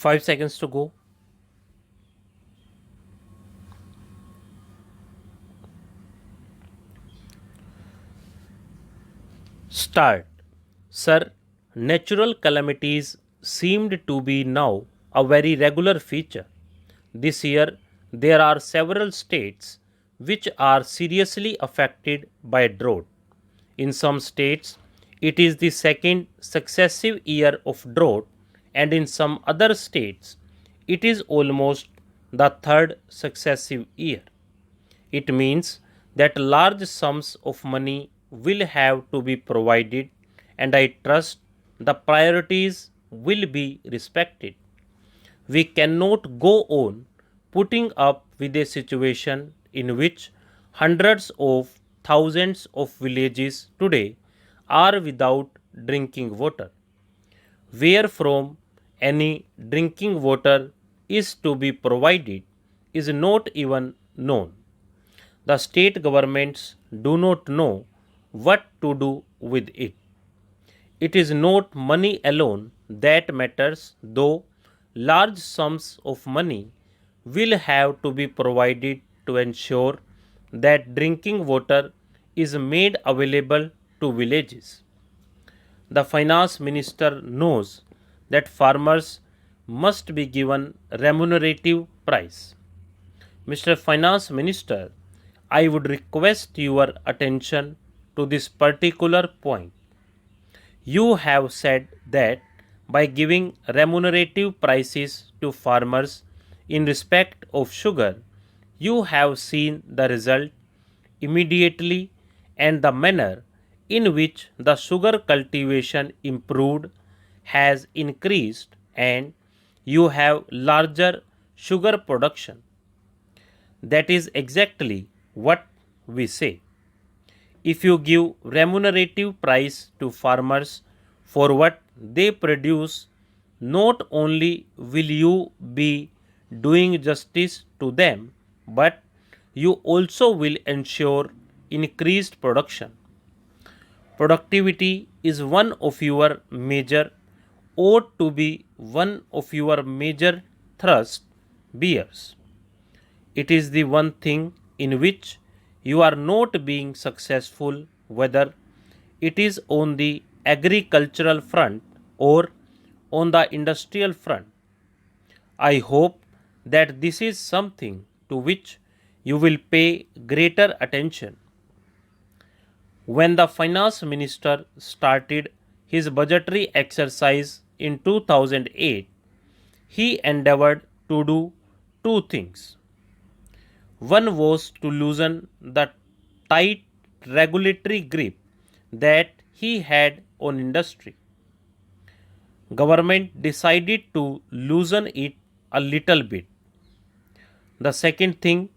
5 seconds to go. Start. Sir, natural calamities seemed to be now a very regular feature. This year, there are several states which are seriously affected by drought. In some states, it is the second successive year of drought, and in some other states, it is almost the third successive year. It means that large sums of money will have to be provided, and I trust the priorities will be respected. We cannot go on putting up with a situation in which hundreds of thousands of villages today are without drinking water. Where from any drinking water is to be provided is not even known. The state governments do not know what to do with it. It is not money alone that matters, though large sums of money will have to be provided to ensure that drinking water is made available to villages. The finance minister knows that farmers must be given remunerative price. Mr. Finance Minister, I would request your attention to this particular point. You have said that by giving remunerative prices to farmers in respect of sugar, you have seen the result immediately, and the manner in which the sugar cultivation improved has increased, and you have larger sugar production. That is exactly what we say. If you give remunerative price to farmers for what they produce, not only will you be doing justice to them, but you also will ensure increased production. Productivity is one of your major, ought to be one of your major thrust bears. It is the one thing in which you are not being successful, whether it is on the agricultural front or on the industrial front. I hope that this is something to which you will pay greater attention. When the finance minister started his budgetary exercise in 2008, he endeavored to do two things. One was to loosen the tight regulatory grip that he had on industry. Government decided to loosen it a little bit. The second thing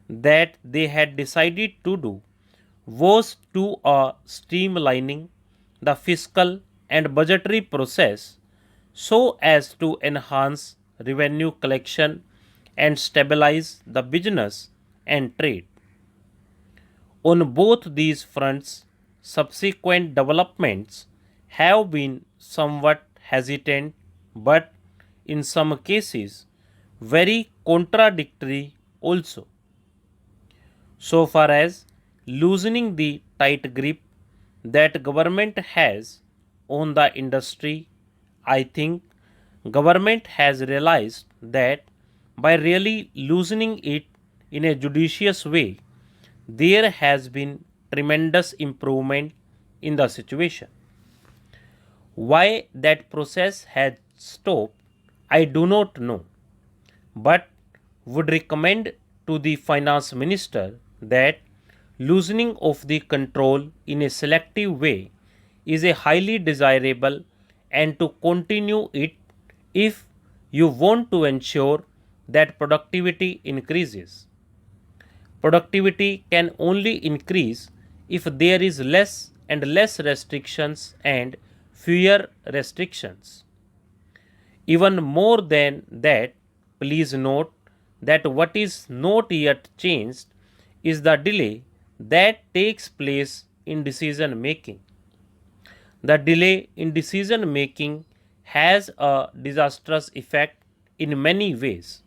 that they had decided to do was to streamlining the fiscal and budgetary process so as to enhance revenue collection and stabilize the business and trade. On both these fronts, subsequent developments have been somewhat hesitant, but in some cases very contradictory also. So far as loosening the tight grip that government has on the industry, I think government has realized that by really loosening it in a judicious way, there has been tremendous improvement in the situation. Why that process has stopped, I do not know, but would recommend to the finance minister that loosening of the control in a selective way is a highly desirable, and to continue it if you want to ensure that productivity increases. Productivity can only increase if there is less and less restrictions and fewer restrictions. Even more than that, please note that what is not yet changed is the delay that takes place in decision making. The delay in decision making has a disastrous effect in many ways.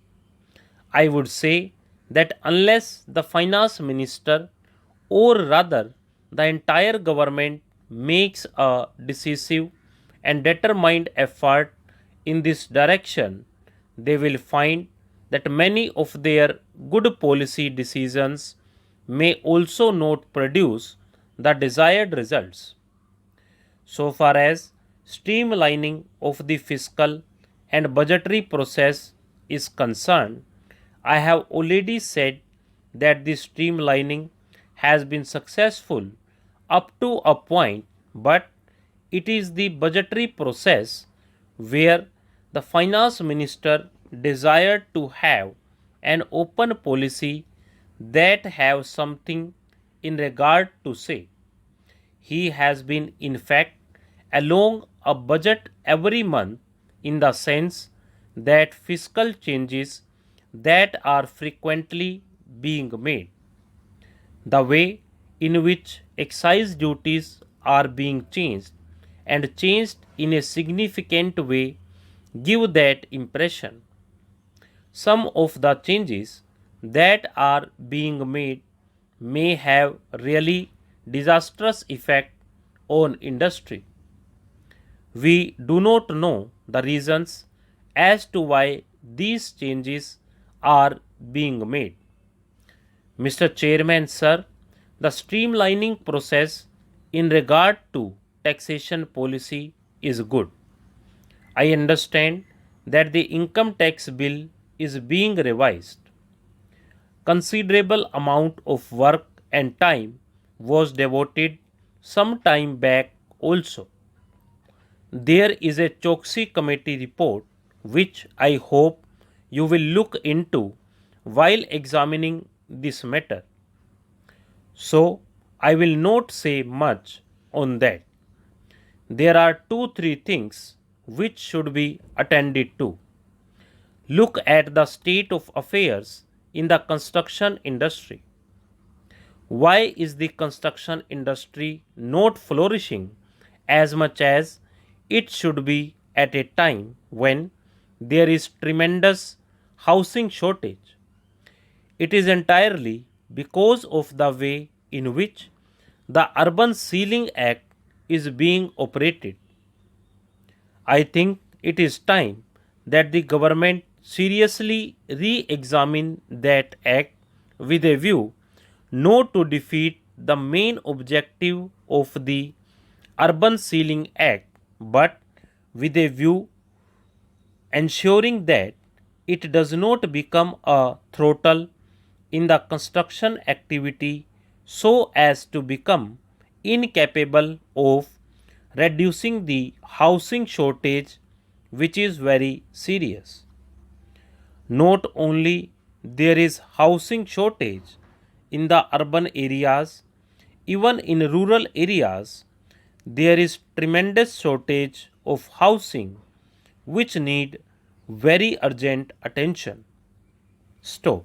I would say that unless the finance minister, or rather the entire government, makes a decisive and determined effort in this direction, they will find that many of their good policy decisions may also not produce the desired results. So far as streamlining of the fiscal and budgetary process is concerned, I have already said that the streamlining has been successful up to a point, but it is the budgetary process where the finance minister desired to have an open policy that have something in regard to say. He has been, in fact, along a budget every month in the sense that fiscal changes that are frequently being made, the way in which excise duties are being changed and changed in a significant way give that impression. Some of the changes that are being made may have really disastrous effect on industry. We do not know the reasons as to why these changes are being made. Mr. Chairman, sir, the streamlining process in regard to taxation policy is good. I understand that the income tax bill is being revised. Considerable amount of work and time was devoted some time back also. There is a Choksi committee report which I hope you will look into while examining this matter. So, I will not say much on that. There are 2-3 things which should be attended to. Look at the state of affairs in the construction industry. Why is the construction industry not flourishing as much as it should be at a time when there is tremendous housing shortage? It is entirely because of the way in which the Urban Sealing Act is being operated. I think it is time that the government seriously re examine that act with a view not to defeat the main objective of the Urban Sealing Act, but with a view ensuring that it does not become a throttle in the construction activity so as to become incapable of reducing the housing shortage, which is very serious. Not only there is housing shortage in the urban areas, even in rural areas there is tremendous shortage of housing which need very urgent attention. Stop.